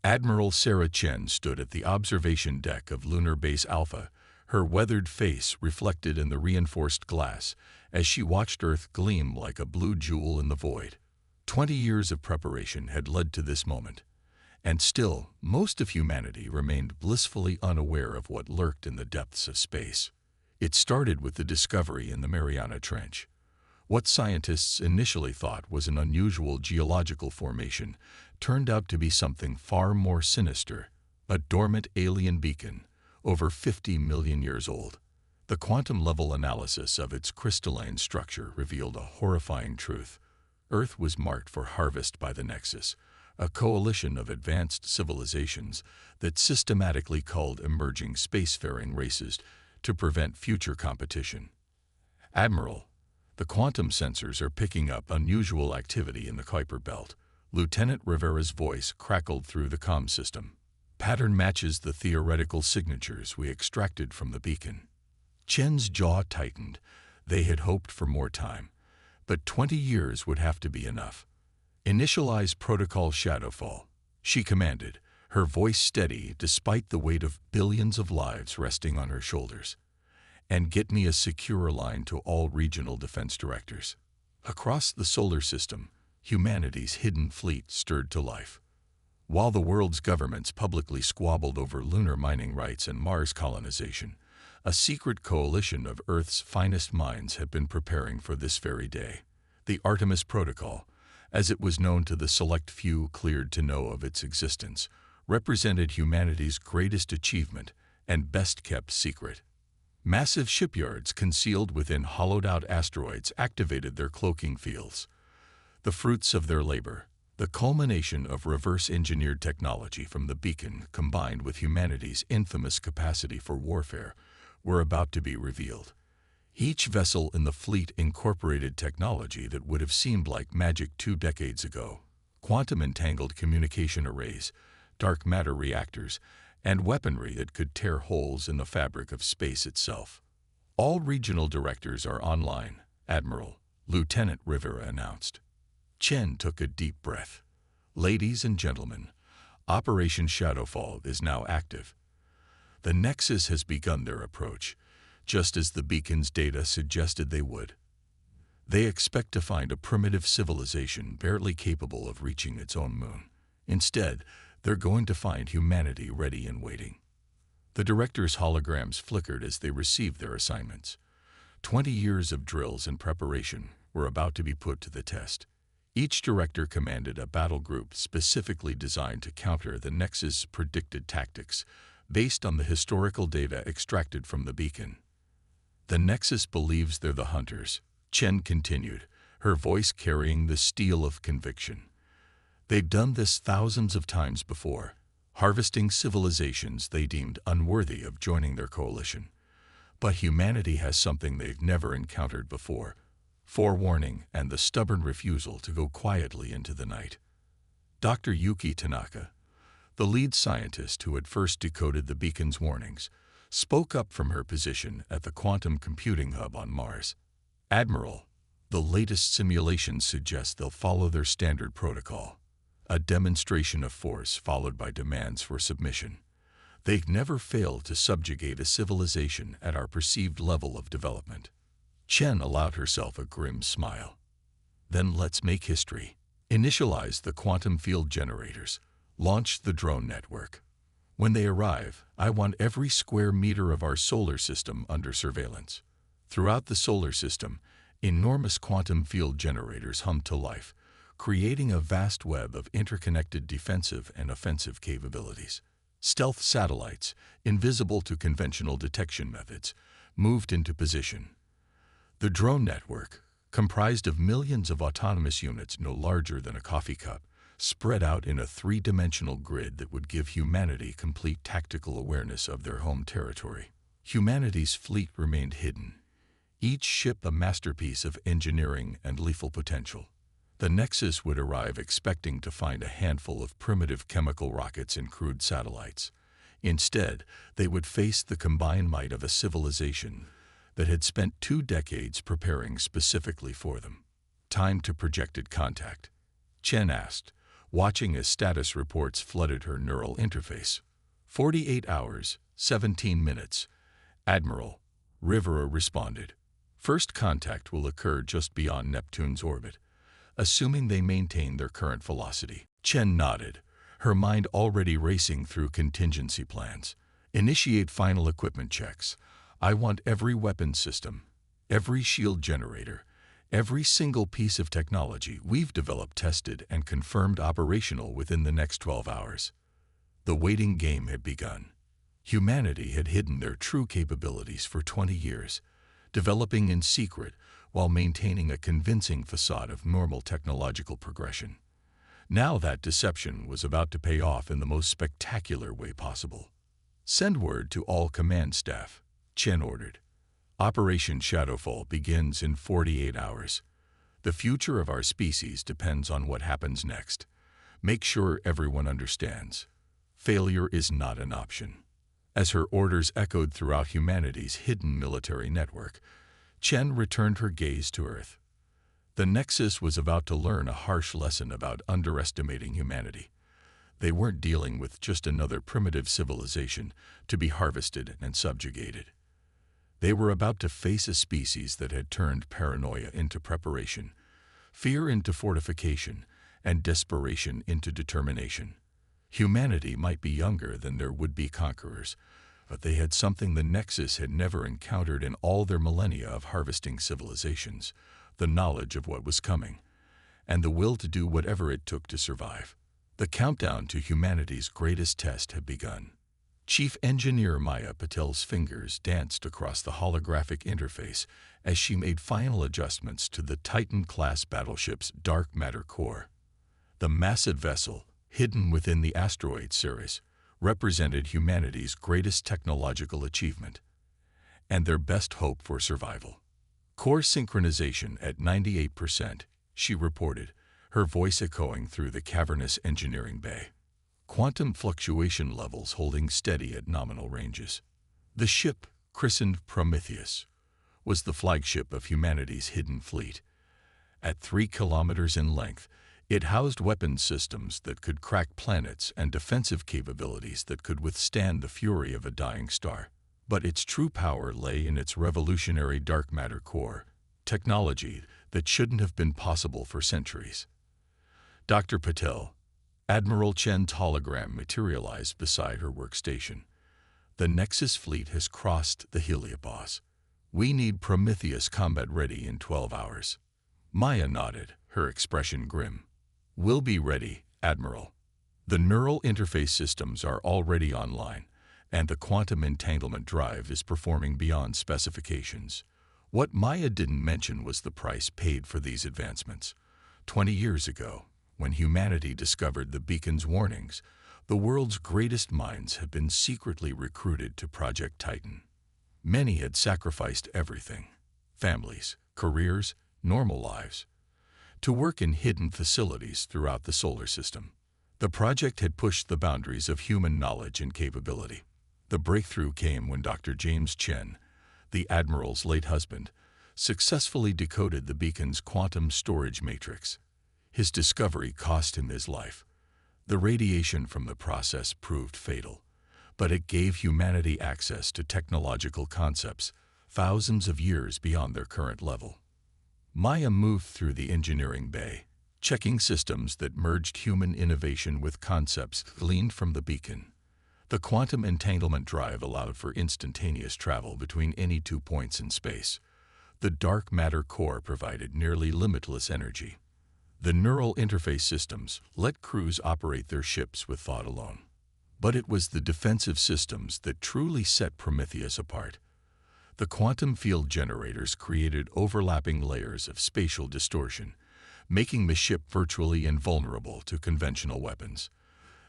Admiral Sarah Chen stood at the observation deck of Lunar Base Alpha, her weathered face reflected in the reinforced glass as she watched Earth gleam like a blue jewel in the void. 20 years of preparation had led to this moment, and still, most of humanity remained blissfully unaware of what lurked in the depths of space. It started with the discovery in the Mariana Trench. What scientists initially thought was an unusual geological formation turned out to be something far more sinister, a dormant alien beacon, over 50 million years old. The quantum-level analysis of its crystalline structure revealed a horrifying truth. Earth was marked for harvest by the Nexus, a coalition of advanced civilizations that systematically culled emerging spacefaring races to prevent future competition. Admiral, the quantum sensors are picking up unusual activity in the Kuiper Belt. Lieutenant Rivera's voice crackled through the comm system. Pattern matches the theoretical signatures we extracted from the beacon. Chen's jaw tightened. They had hoped for more time, but 20 years would have to be enough. Initialize Protocol Shadowfall, she commanded, her voice steady despite the weight of billions of lives resting on her shoulders. And get me a secure line to all regional defense directors. Across the solar system, humanity's hidden fleet stirred to life. While the world's governments publicly squabbled over lunar mining rights and Mars colonization, a secret coalition of Earth's finest minds had been preparing for this very day. The Artemis Protocol, as it was known to the select few cleared to know of its existence, represented humanity's greatest achievement and best-kept secret. Massive shipyards concealed within hollowed-out asteroids activated their cloaking fields. The fruits of their labor, the culmination of reverse-engineered technology from the beacon combined with humanity's infamous capacity for warfare, were about to be revealed. Each vessel in the fleet incorporated technology that would have seemed like magic 2 decades ago: quantum-entangled communication arrays, dark matter reactors, and weaponry that could tear holes in the fabric of space itself. All regional directors are online, Admiral, Lieutenant Rivera announced. Chen took a deep breath. Ladies and gentlemen, Operation Shadowfall is now active. The Nexus has begun their approach, just as the beacon's data suggested they would. They expect to find a primitive civilization barely capable of reaching its own moon. Instead, they're going to find humanity ready and waiting. The directors' holograms flickered as they received their assignments. 20 years of drills and preparation were about to be put to the test. Each director commanded a battle group specifically designed to counter the Nexus' predicted tactics, based on the historical data extracted from the beacon. The Nexus believes they're the hunters, Chen continued, her voice carrying the steel of conviction. They've done this thousands of times before, harvesting civilizations they deemed unworthy of joining their coalition. But humanity has something they've never encountered before: forewarning and the stubborn refusal to go quietly into the night. Dr. Yuki Tanaka, the lead scientist who had first decoded the beacon's warnings, spoke up from her position at the quantum computing hub on Mars. Admiral, the latest simulations suggest they'll follow their standard protocol: a demonstration of force followed by demands for submission. They've never failed to subjugate a civilization at our perceived level of development. Chen allowed herself a grim smile. Then let's make history. Initialize the quantum field generators. Launch the drone network. When they arrive, I want every square meter of our solar system under surveillance. Throughout the solar system, enormous quantum field generators hum to life, creating a vast web of interconnected defensive and offensive capabilities. Stealth satellites, invisible to conventional detection methods, moved into position. The drone network, comprised of millions of autonomous units no larger than a coffee cup, spread out in a 3-dimensional grid that would give humanity complete tactical awareness of their home territory. Humanity's fleet remained hidden, each ship a masterpiece of engineering and lethal potential. The Nexus would arrive expecting to find a handful of primitive chemical rockets and crude satellites. Instead, they would face the combined might of a civilization that had spent 2 decades preparing specifically for them. Time to projected contact, Chen asked, watching as status reports flooded her neural interface. 48 hours, 17 minutes. Admiral, Rivera responded. First contact will occur just beyond Neptune's orbit, assuming they maintain their current velocity. Chen nodded, her mind already racing through contingency plans. Initiate final equipment checks. I want every weapon system, every shield generator, every single piece of technology we've developed tested and confirmed operational within the next 12 hours. The waiting game had begun. Humanity had hidden their true capabilities for 20 years, developing in secret while maintaining a convincing facade of normal technological progression. Now that deception was about to pay off in the most spectacular way possible. Send word to all command staff, Chen ordered. Operation Shadowfall begins in 48 hours. The future of our species depends on what happens next. Make sure everyone understands. Failure is not an option. As her orders echoed throughout humanity's hidden military network, Chen returned her gaze to Earth. The Nexus was about to learn a harsh lesson about underestimating humanity. They weren't dealing with just another primitive civilization to be harvested and subjugated. They were about to face a species that had turned paranoia into preparation, fear into fortification, and desperation into determination. Humanity might be younger than their would-be conquerors, but they had something the Nexus had never encountered in all their millennia of harvesting civilizations: the knowledge of what was coming, and the will to do whatever it took to survive. The countdown to humanity's greatest test had begun. Chief Engineer Maya Patel's fingers danced across the holographic interface as she made final adjustments to the Titan-class battleship's dark matter core. The massive vessel, hidden within the asteroid series, represented humanity's greatest technological achievement and their best hope for survival. Core synchronization at 98%, she reported, her voice echoing through the cavernous engineering bay. Quantum fluctuation levels holding steady at nominal ranges. The ship, christened Prometheus, was the flagship of humanity's hidden fleet. At 3 kilometers in length, it housed weapons systems that could crack planets and defensive capabilities that could withstand the fury of a dying star. But its true power lay in its revolutionary dark matter core, technology that shouldn't have been possible for centuries. Dr. Patel, Admiral Chen's hologram materialized beside her workstation. The Nexus fleet has crossed the heliopause. We need Prometheus combat ready in 12 hours. Maya nodded, her expression grim. We'll be ready, Admiral. The neural interface systems are already online, and the quantum entanglement drive is performing beyond specifications. What Maya didn't mention was the price paid for these advancements. 20 years ago, when humanity discovered the beacon's warnings, the world's greatest minds had been secretly recruited to Project Titan. Many had sacrificed everything: families, careers, normal lives, to work in hidden facilities throughout the solar system. The project had pushed the boundaries of human knowledge and capability. The breakthrough came when Dr. James Chen, the Admiral's late husband, successfully decoded the beacon's quantum storage matrix. His discovery cost him his life. The radiation from the process proved fatal, but it gave humanity access to technological concepts thousands of years beyond their current level. Maya moved through the engineering bay, checking systems that merged human innovation with concepts gleaned from the beacon. The quantum entanglement drive allowed for instantaneous travel between any 2 points in space. The dark matter core provided nearly limitless energy. The neural interface systems let crews operate their ships with thought alone. But it was the defensive systems that truly set Prometheus apart. The quantum field generators created overlapping layers of spatial distortion, making the ship virtually invulnerable to conventional weapons.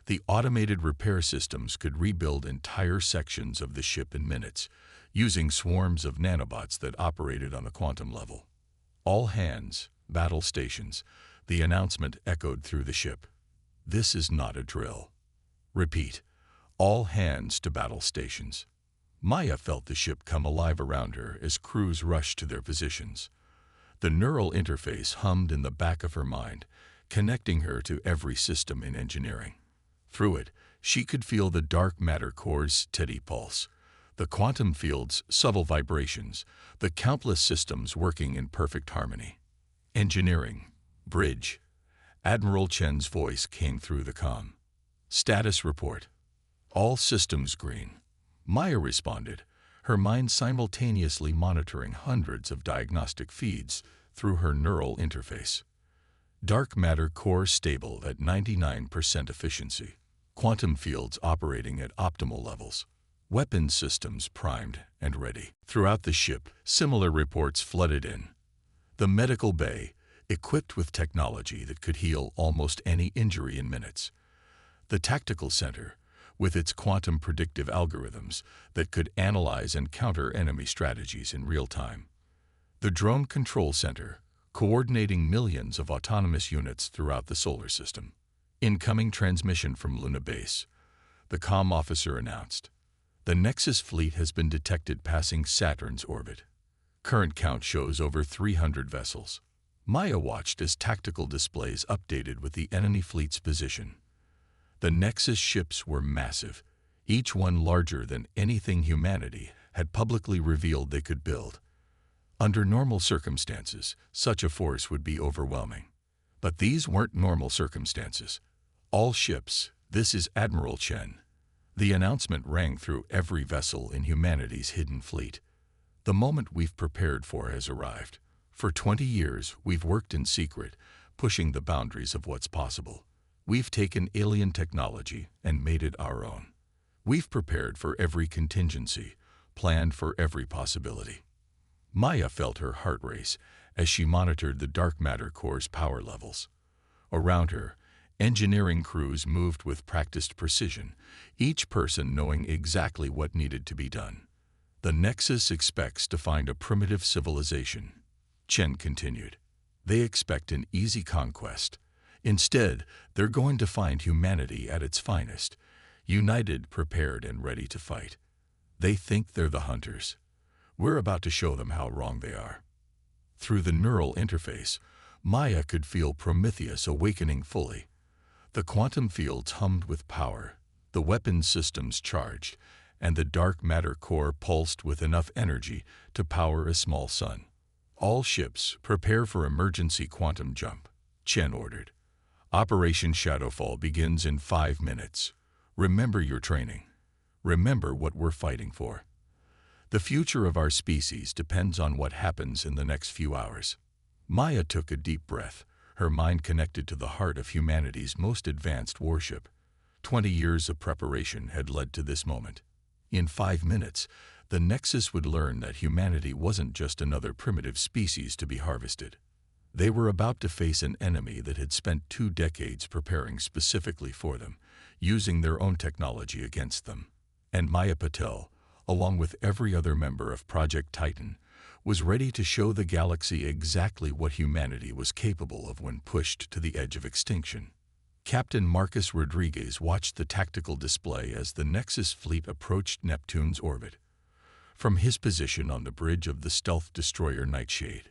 The automated repair systems could rebuild entire sections of the ship in minutes, using swarms of nanobots that operated on the quantum level. All hands, battle stations, the announcement echoed through the ship. This is not a drill. Repeat, all hands to battle stations. Maya felt the ship come alive around her as crews rushed to their positions. The neural interface hummed in the back of her mind, connecting her to every system in engineering. Through it, she could feel the dark matter core's steady pulse, the quantum field's subtle vibrations, the countless systems working in perfect harmony. Engineering. Bridge. Admiral Chen's voice came through the comm. Status report. All systems green. Maya responded, her mind simultaneously monitoring hundreds of diagnostic feeds through her neural interface. Dark matter core stable at 99% efficiency. Quantum fields operating at optimal levels. Weapons systems primed and ready. Throughout the ship, similar reports flooded in. The medical bay, equipped with technology that could heal almost any injury in minutes. The tactical center, with its quantum predictive algorithms that could analyze and counter enemy strategies in real time. The drone control center, coordinating millions of autonomous units throughout the solar system. Incoming transmission from Luna Base. The comm officer announced. The Nexus fleet has been detected passing Saturn's orbit. Current count shows over 300 vessels. Maya watched as tactical displays updated with the enemy fleet's position. The Nexus ships were massive, each one larger than anything humanity had publicly revealed they could build. Under normal circumstances, such a force would be overwhelming. But these weren't normal circumstances. All ships, this is Admiral Chen. The announcement rang through every vessel in humanity's hidden fleet. The moment we've prepared for has arrived. For 20 years, we've worked in secret, pushing the boundaries of what's possible. We've taken alien technology and made it our own. We've prepared for every contingency, planned for every possibility. Maya felt her heart race as she monitored the dark matter core's power levels. Around her, engineering crews moved with practiced precision, each person knowing exactly what needed to be done. The Nexus expects to find a primitive civilization. Chen continued. They expect an easy conquest. Instead, they're going to find humanity at its finest, united, prepared, and ready to fight. They think they're the hunters. We're about to show them how wrong they are. Through the neural interface, Maya could feel Prometheus awakening fully. The quantum fields hummed with power, the weapons systems charged, and the dark matter core pulsed with enough energy to power a small sun. All ships, prepare for emergency quantum jump, Chen ordered. Operation Shadowfall begins in 5 minutes. Remember your training. Remember what we're fighting for. The future of our species depends on what happens in the next few hours. Maya took a deep breath, her mind connected to the heart of humanity's most advanced warship. 20 years of preparation had led to this moment. In 5 minutes, the Nexus would learn that humanity wasn't just another primitive species to be harvested. They were about to face an enemy that had spent 2 decades preparing specifically for them, using their own technology against them. And Maya Patel, along with every other member of Project Titan, was ready to show the galaxy exactly what humanity was capable of when pushed to the edge of extinction. Captain Marcus Rodriguez watched the tactical display as the Nexus fleet approached Neptune's orbit. From his position on the bridge of the stealth destroyer Nightshade,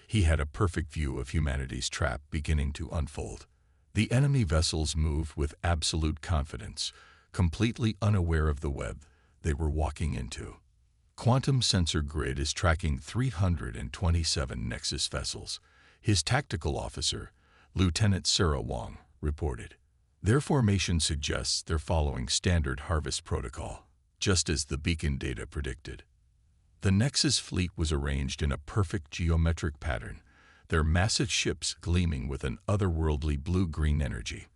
he had a perfect view of humanity's trap beginning to unfold. The enemy vessels moved with absolute confidence, completely unaware of the web they were walking into. Quantum Sensor Grid is tracking 327 Nexus vessels, his tactical officer, Lieutenant Sarah Wong, reported. Their formation suggests they're following standard harvest protocol, just as the beacon data predicted. The Nexus fleet was arranged in a perfect geometric pattern, their massive ships gleaming with an otherworldly blue-green energy.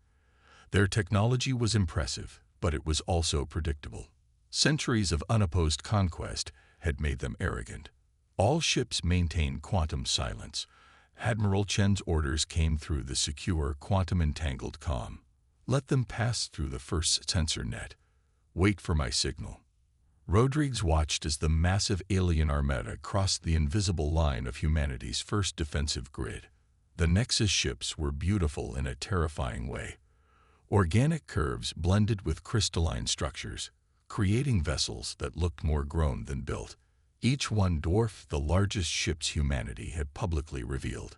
Their technology was impressive, but it was also predictable. Centuries of unopposed conquest had made them arrogant. All ships maintained quantum silence. Admiral Chen's orders came through the secure quantum-entangled comm. Let them pass through the first sensor net. Wait for my signal. Rodriguez watched as the massive alien armada crossed the invisible line of humanity's first defensive grid. The Nexus ships were beautiful in a terrifying way. Organic curves blended with crystalline structures, creating vessels that looked more grown than built. Each one dwarfed the largest ships humanity had publicly revealed.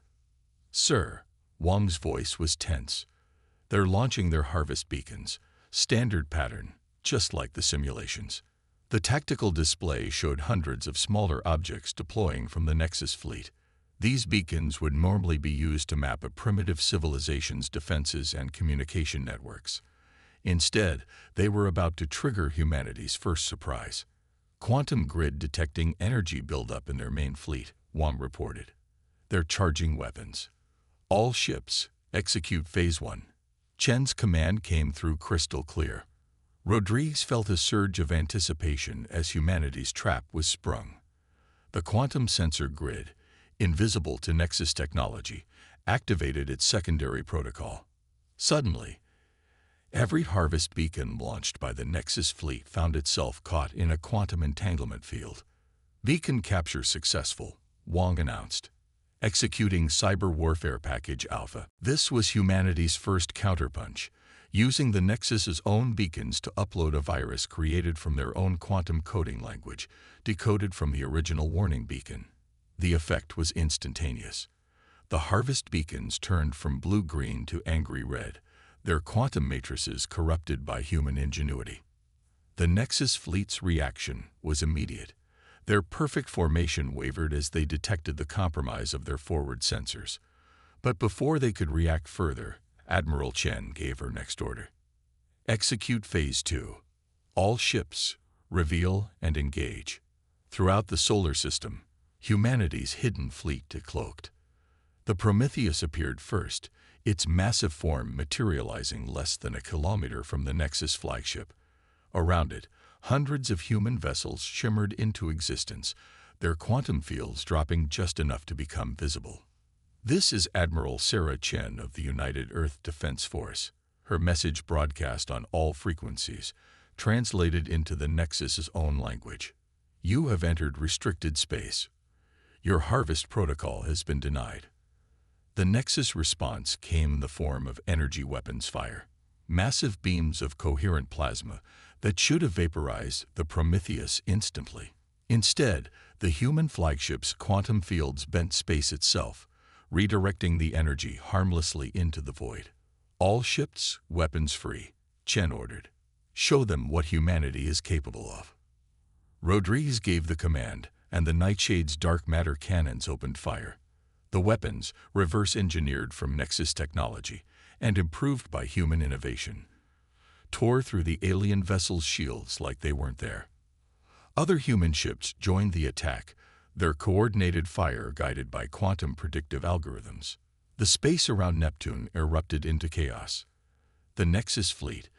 "Sir, Wang's voice was tense. "They're launching their harvest beacons. Standard pattern, just like the simulations." The tactical display showed hundreds of smaller objects deploying from the Nexus fleet. These beacons would normally be used to map a primitive civilization's defenses and communication networks. Instead, they were about to trigger humanity's first surprise. Quantum grid detecting energy buildup in their main fleet, Wang reported. "They're charging weapons. All ships, execute Phase 1. Chen's command came through crystal clear. Rodriguez felt a surge of anticipation as humanity's trap was sprung. The quantum sensor grid, invisible to Nexus technology, activated its secondary protocol. Suddenly, every harvest beacon launched by the Nexus fleet found itself caught in a quantum entanglement field. "Beacon capture successful," Wang announced. "Executing Cyber Warfare Package Alpha." This was humanity's first counterpunch, using the Nexus's own beacons to upload a virus created from their own quantum coding language, decoded from the original warning beacon. The effect was instantaneous. The harvest beacons turned from blue-green to angry red, their quantum matrices corrupted by human ingenuity. The Nexus fleet's reaction was immediate. Their perfect formation wavered as they detected the compromise of their forward sensors. But before they could react further, Admiral Chen gave her next order. "Execute Phase 2. All ships, reveal and engage." Throughout the solar system, humanity's hidden fleet decloaked. The Prometheus appeared first, its massive form materializing less than a kilometer from the Nexus flagship. Around it, hundreds of human vessels shimmered into existence, their quantum fields dropping just enough to become visible. "This is Admiral Sarah Chen of the United Earth Defense Force," her message broadcast on all frequencies, translated into the Nexus's own language. "You have entered restricted space. Your harvest protocol has been denied." The Nexus response came in the form of energy weapons fire, massive beams of coherent plasma that should have vaporized the Prometheus instantly. Instead, the human flagship's quantum fields bent space itself, redirecting the energy harmlessly into the void. "All ships, weapons free," Chen ordered. "Show them what humanity is capable of." Rodriguez gave the command, and the Nightshade's dark matter cannons opened fire. The weapons, reverse-engineered from Nexus technology and improved by human innovation, tore through the alien vessel's shields like they weren't there. Other human ships joined the attack, their coordinated fire guided by quantum predictive algorithms. The space around Neptune erupted into chaos. The Nexus fleet,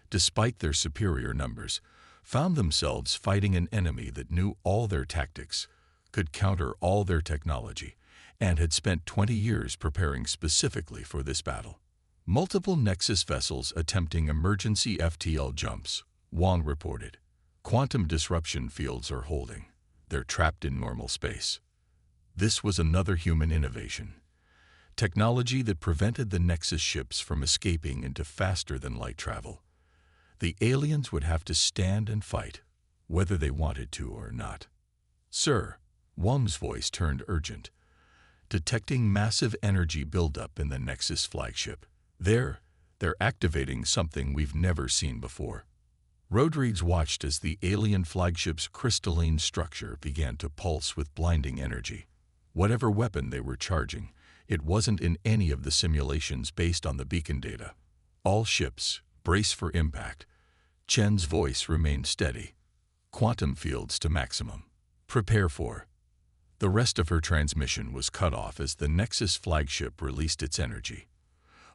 despite their superior numbers, found themselves fighting an enemy that knew all their tactics, could counter all their technology, and had spent 20 years preparing specifically for this battle. Multiple Nexus vessels attempting emergency FTL jumps, Wang reported. "Quantum disruption fields are holding. They're trapped in normal space." This was another human innovation. Technology that prevented the Nexus ships from escaping into faster-than-light travel. The aliens would have to stand and fight, whether they wanted to or not. "Sir," Wang's voice turned urgent, detecting massive energy buildup in the Nexus flagship. They're activating something we've never seen before." Rodriguez watched as the alien flagship's crystalline structure began to pulse with blinding energy. Whatever weapon they were charging, it wasn't in any of the simulations based on the beacon data. "All ships, brace for impact." Chen's voice remained steady. "Quantum fields to maximum. Prepare for." The rest of her transmission was cut off as the Nexus flagship released its energy.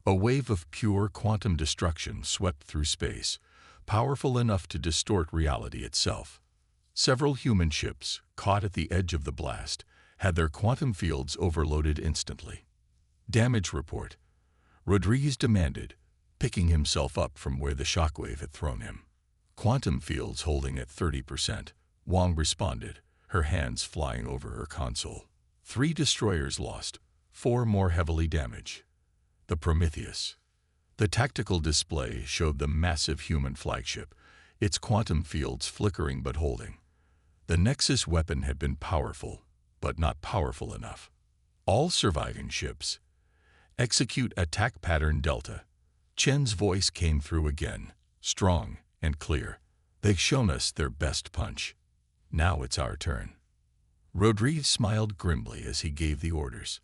A wave of pure quantum destruction swept through space, powerful enough to distort reality itself. Several human ships, caught at the edge of the blast, had their quantum fields overloaded instantly. "Damage report," Rodriguez demanded, picking himself up from where the shockwave had thrown him. "Quantum fields holding at 30%, Wang responded, her hands flying over her console. 3 destroyers lost, 4 more heavily damaged. The Prometheus. The tactical display showed the massive human flagship, its quantum fields flickering but holding. The Nexus weapon had been powerful, but not powerful enough. "All surviving ships, Execute attack pattern Delta. Chen's voice came through again, strong and clear. They've shown us their best punch. Now it's our turn. Rodriguez smiled grimly as he gave the orders.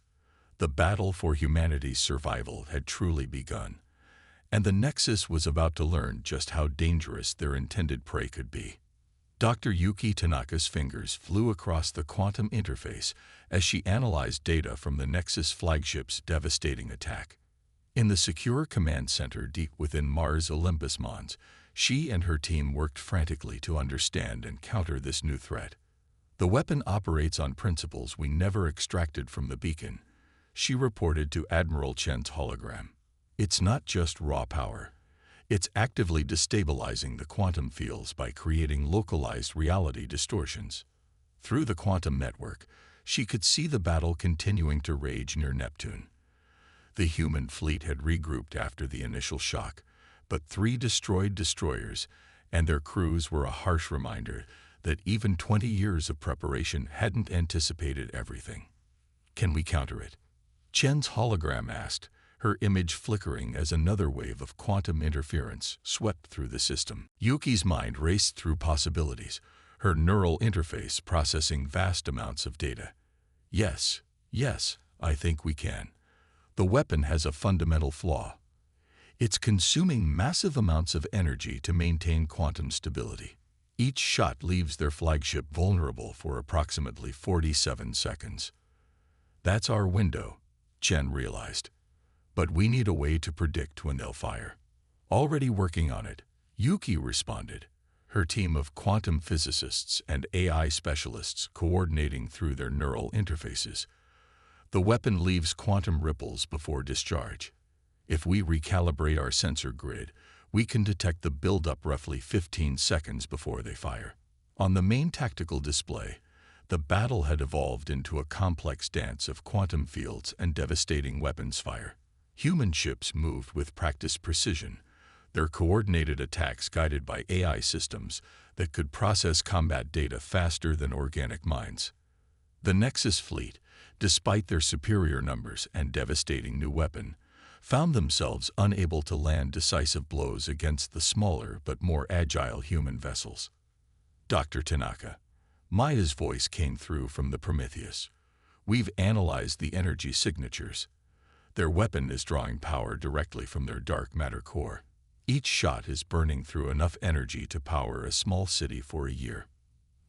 The battle for humanity's survival had truly begun, and the Nexus was about to learn just how dangerous their intended prey could be. Dr. Yuki Tanaka's fingers flew across the quantum interface as she analyzed data from the Nexus flagship's devastating attack. In the secure command center deep within Mars Olympus Mons, she and her team worked frantically to understand and counter this new threat. The weapon operates on principles we never extracted from the beacon, she reported to Admiral Chen's hologram. It's not just raw power. It's actively destabilizing the quantum fields by creating localized reality distortions. Through the quantum network, she could see the battle continuing to rage near Neptune. The human fleet had regrouped after the initial shock, but 3 destroyed destroyers and their crews were a harsh reminder that even 20 years of preparation hadn't anticipated everything. Can we counter it? Chen's hologram asked, her image flickering as another wave of quantum interference swept through the system. Yuki's mind raced through possibilities, her neural interface processing vast amounts of data. Yes, I think we can. The weapon has a fundamental flaw. It's consuming massive amounts of energy to maintain quantum stability. Each shot leaves their flagship vulnerable for approximately 47 seconds. That's our window, Chen realized. But we need a way to predict when they'll fire. Already working on it, Yuki responded, her team of quantum physicists and AI specialists coordinating through their neural interfaces. The weapon leaves quantum ripples before discharge. If we recalibrate our sensor grid, we can detect the buildup roughly 15 seconds before they fire. On the main tactical display, the battle had evolved into a complex dance of quantum fields and devastating weapons fire. Human ships moved with practiced precision, their coordinated attacks guided by AI systems that could process combat data faster than organic minds. The Nexus fleet, despite their superior numbers and devastating new weapon, found themselves unable to land decisive blows against the smaller but more agile human vessels. Dr. Tanaka, Maya's voice came through from the Prometheus. We've analyzed the energy signatures. Their weapon is drawing power directly from their dark matter core. Each shot is burning through enough energy to power a small city for a year.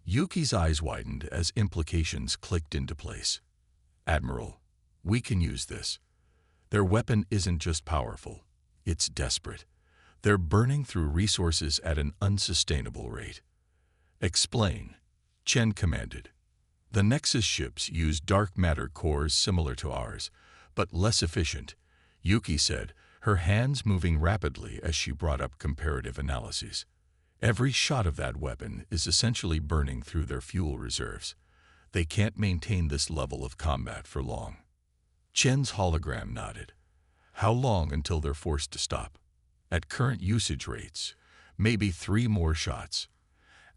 Yuki's eyes widened as implications clicked into place. Admiral, we can use this. Their weapon isn't just powerful, it's desperate. They're burning through resources at an unsustainable rate. Explain, Chen commanded. The Nexus ships use dark matter cores similar to ours, but less efficient, Yuki said, her hands moving rapidly as she brought up comparative analyses. Every shot of that weapon is essentially burning through their fuel reserves. They can't maintain this level of combat for long. Chen's hologram nodded. How long until they're forced to stop? At current usage rates, maybe 3 more shots.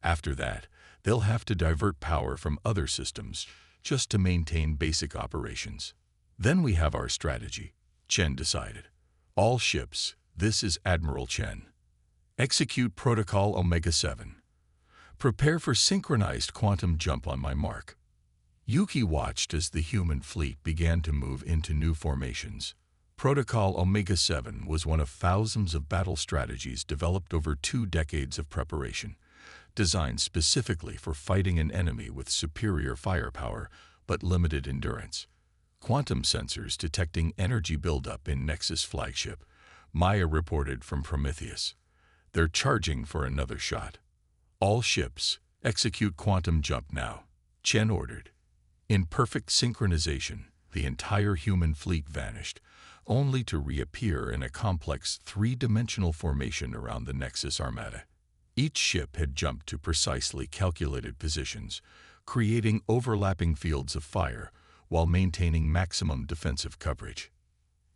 After that, they'll have to divert power from other systems just to maintain basic operations. Then we have our strategy, Chen decided. All ships, this is Admiral Chen. Execute Protocol Omega-7. Prepare for synchronized quantum jump on my mark. Yuki watched as the human fleet began to move into new formations. Protocol Omega-7 was one of thousands of battle strategies developed over 2 decades of preparation, designed specifically for fighting an enemy with superior firepower but limited endurance. Quantum sensors detecting energy buildup in Nexus flagship, Maya reported from Prometheus. They're charging for another shot. All ships, execute quantum jump now, Chen ordered. In perfect synchronization, the entire human fleet vanished, only to reappear in a complex 3-dimensional formation around the Nexus Armada. Each ship had jumped to precisely calculated positions, creating overlapping fields of fire while maintaining maximum defensive coverage.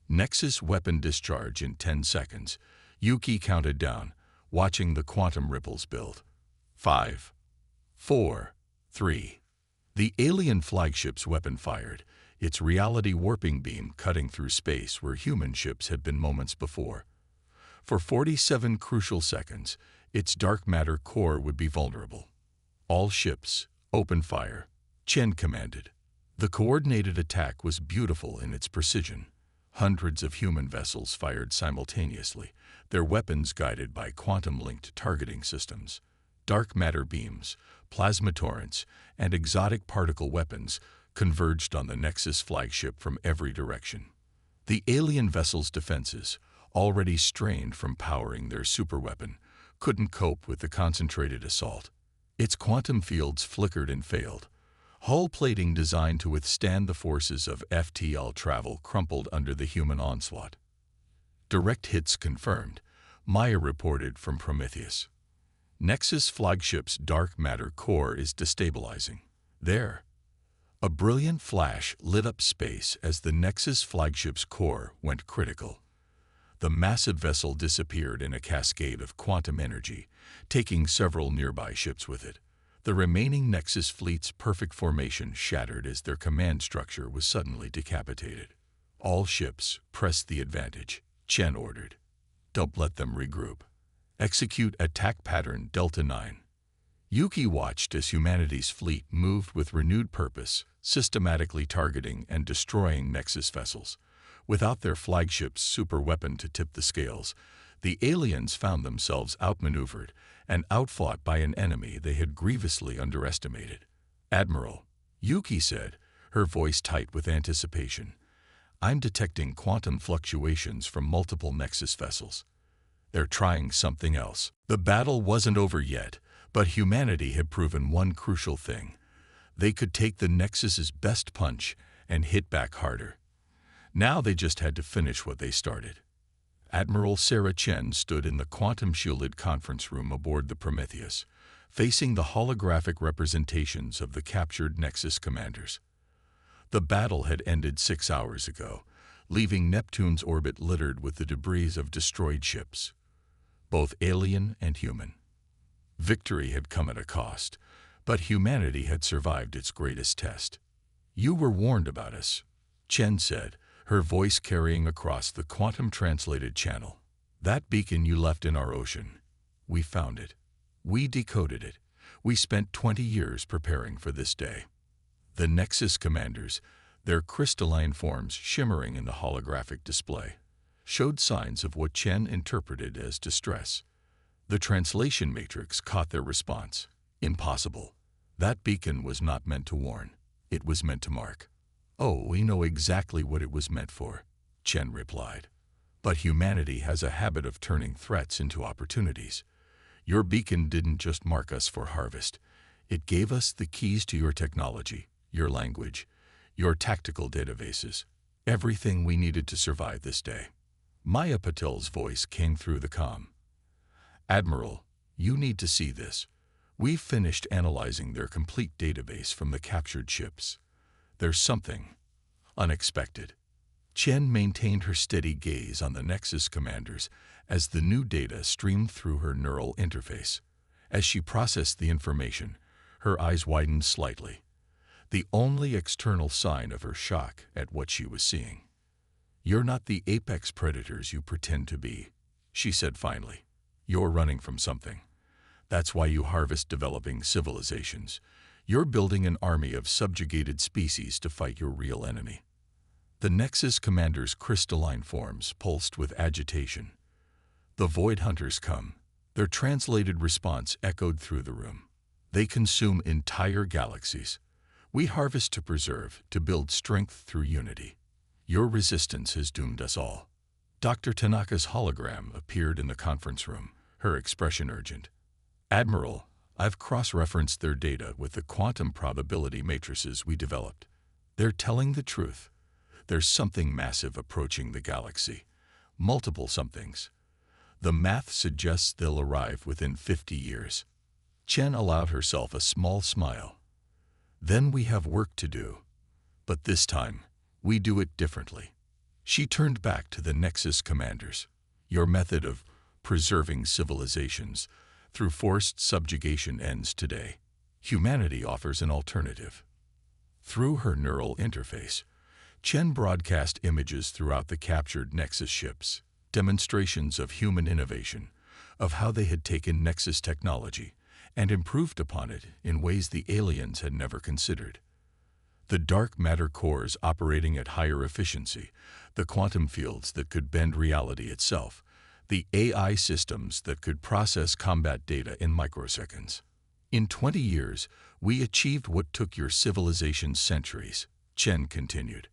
Nexus weapon discharge in 10 seconds, Yuki counted down, watching the quantum ripples build. 5, 4, 3. The alien flagship's weapon fired, its reality warping beam cutting through space where human ships had been moments before. For 47 crucial seconds, its dark matter core would be vulnerable. All ships, open fire, Chen commanded. The coordinated attack was beautiful in its precision. Hundreds of human vessels fired simultaneously, their weapons guided by quantum-linked targeting systems. Dark matter beams, plasma torrents, and exotic particle weapons converged on the Nexus flagship from every direction. The alien vessel's defenses, already strained from powering their superweapon, couldn't cope with the concentrated assault. Its quantum fields flickered and failed. Hull plating designed to withstand the forces of FTL travel crumpled under the human onslaught. Direct hits confirmed, Maya reported from Prometheus. Nexus flagship's dark matter core is destabilizing. There. A brilliant flash lit up space as the Nexus flagship's core went critical. The massive vessel disappeared in a cascade of quantum energy, taking several nearby ships with it. The remaining Nexus fleet's perfect formation shattered as their command structure was suddenly decapitated. All ships pressed the advantage, Chen ordered. Don't let them regroup. Execute attack pattern Delta 9. Yuki watched as humanity's fleet moved with renewed purpose, systematically targeting and destroying Nexus vessels. Without their flagship's superweapon to tip the scales, the aliens found themselves outmaneuvered and outfought by an enemy they had grievously underestimated. Admiral, Yuki said, her voice tight with anticipation, I'm detecting quantum fluctuations from multiple Nexus vessels. They're trying something else. The battle wasn't over yet, but humanity had proven one crucial thing. They could take the Nexus's best punch and hit back harder. Now they just had to finish what they started. Admiral Sarah Chen stood in the quantum-shielded conference room aboard the Prometheus, facing the holographic representations of the captured Nexus commanders. The battle had ended 6 hours ago, leaving Neptune's orbit littered with the debris of destroyed ships, both alien and human. Victory had come at a cost, but humanity had survived its greatest test. You were warned about us, Chen said, her voice carrying across the quantum-translated channel. That beacon you left in our ocean. We found it. We decoded it. We spent 20 years preparing for this day. The Nexus commanders, their crystalline forms shimmering in the holographic display, showed signs of what Chen interpreted as distress. The translation matrix caught their response. Impossible. That beacon was not meant to warn. It was meant to mark. Oh, we know exactly what it was meant for, Chen replied. But humanity has a habit of turning threats into opportunities. Your beacon didn't just mark us for harvest. It gave us the keys to your technology, your language, your tactical databases, everything we needed to survive this day. Maya Patel's voice came through the comm. Admiral, you need to see this. We've finished analyzing their complete database from the captured ships. There's something unexpected. Chen maintained her steady gaze on the Nexus commanders as the new data streamed through her neural interface. As she processed the information, her eyes widened slightly, the only external sign of her shock at what she was seeing. You're not the apex predators you pretend to be, she said finally. You're running from something. That's why you harvest developing civilizations. You're building an army of subjugated species to fight your real enemy. The Nexus commander's crystalline forms pulsed with agitation. The Void Hunters come. Their translated response echoed through the room. They consume entire galaxies. We harvest to preserve, to build strength through unity. Your resistance has doomed us all. Dr. Tanaka's hologram appeared in the conference room, her expression urgent. Admiral, I've cross-referenced their data with the quantum probability matrices we developed. They're telling the truth. There's something massive approaching the galaxy. Multiple somethings. The math suggests they'll arrive within 50 years. Chen allowed herself a small smile. Then we have work to do. But this time, we do it differently. She turned back to the Nexus commanders. Your method of preserving civilizations through forced subjugation ends today. Humanity offers an alternative. Through her neural interface, Chen broadcast images throughout the captured Nexus ships, demonstrations of human innovation, of how they had taken Nexus technology and improved upon it in ways the aliens had never considered. The dark matter cores operating at higher efficiency, the quantum fields that could bend reality itself, the AI systems that could process combat data in microseconds. In 20 years, we achieved what took your civilization centuries, Chen continued.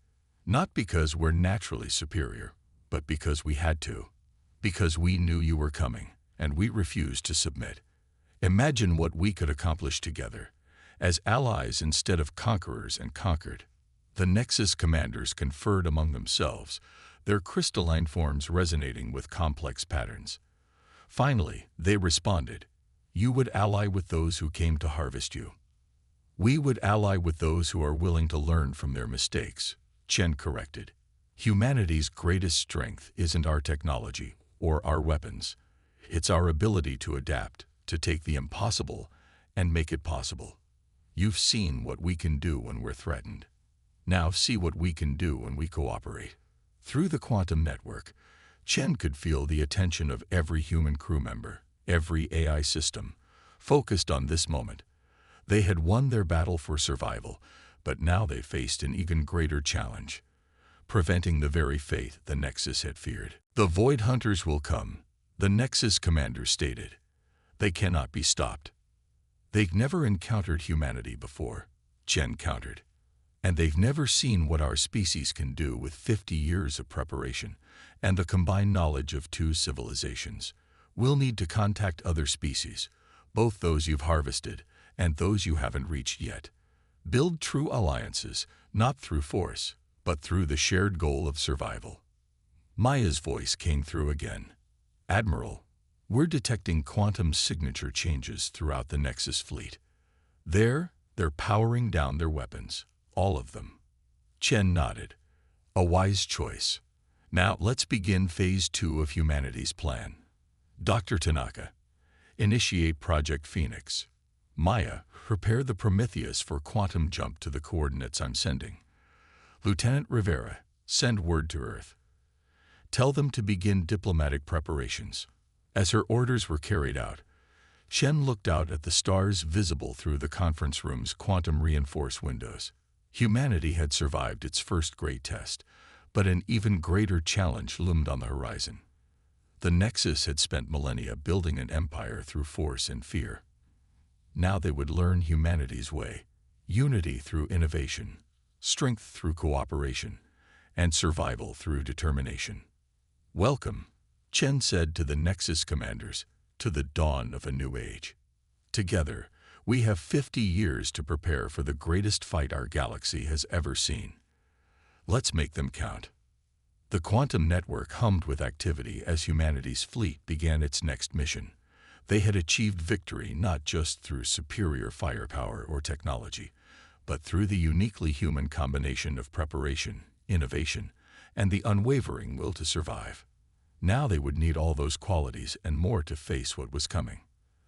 Not because we're naturally superior, but because we had to. Because we knew you were coming, and we refused to submit. Imagine what we could accomplish together, as allies instead of conquerors and conquered. The Nexus commanders conferred among themselves, their crystalline forms resonating with complex patterns. Finally, they responded, "You would ally with those who came to harvest you. We would ally with those who are willing to learn from their mistakes," Chen corrected. Humanity's greatest strength isn't our technology or our weapons. It's our ability to adapt, to take the impossible and make it possible. You've seen what we can do when we're threatened. Now see what we can do when we cooperate. Through the quantum network, Chen could feel the attention of every human crew member, every AI system, focused on this moment. They had won their battle for survival, but now they faced an even greater challenge, preventing the very fate the Nexus had feared. "The Void Hunters will come," the Nexus commander stated. "They cannot be stopped." "They've never encountered humanity before," Chen countered. "And they've never seen what our species can do with 50 years of preparation and the combined knowledge of two civilizations. We'll need to contact other species, both those you've harvested and those you haven't reached yet. Build true alliances, not through force, but through the shared goal of survival." Maya's voice came through again. "Admiral, we're detecting quantum signature changes throughout the Nexus fleet. They're powering down their weapons, all of them." Chen nodded. "A wise choice. Now let's begin Phase 2 of humanity's plan. Dr. Tanaka, initiate Project Phoenix. Maya, prepare the Prometheus for quantum jump to the coordinates I'm sending. Lieutenant Rivera, send word to Earth. Tell them to begin diplomatic preparations." As her orders were carried out, Chen looked out at the stars visible through the conference room's quantum-reinforced windows. Humanity had survived its first great test, but an even greater challenge loomed on the horizon. The Nexus had spent millennia building an empire through force and fear. Now they would learn humanity's way, unity through innovation, strength through cooperation, and survival through determination. "Welcome," Chen said to the Nexus commanders, "to the dawn of a new age. Together, we have 50 years to prepare for the greatest fight our galaxy has ever seen. Let's make them count." The quantum network hummed with activity as humanity's fleet began its next mission. They had achieved victory not just through superior firepower or technology, but through the uniquely human combination of preparation, innovation, and the unwavering will to survive. Now they would need all those qualities and more to face what was coming.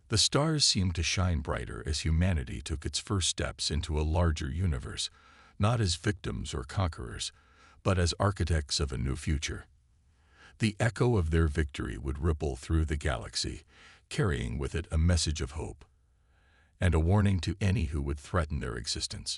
The stars seemed to shine brighter as humanity took its first steps into a larger universe, not as victims or conquerors, but as architects of a new future. The echo of their victory would ripple through the galaxy, carrying with it a message of hope and a warning to any who would threaten their existence.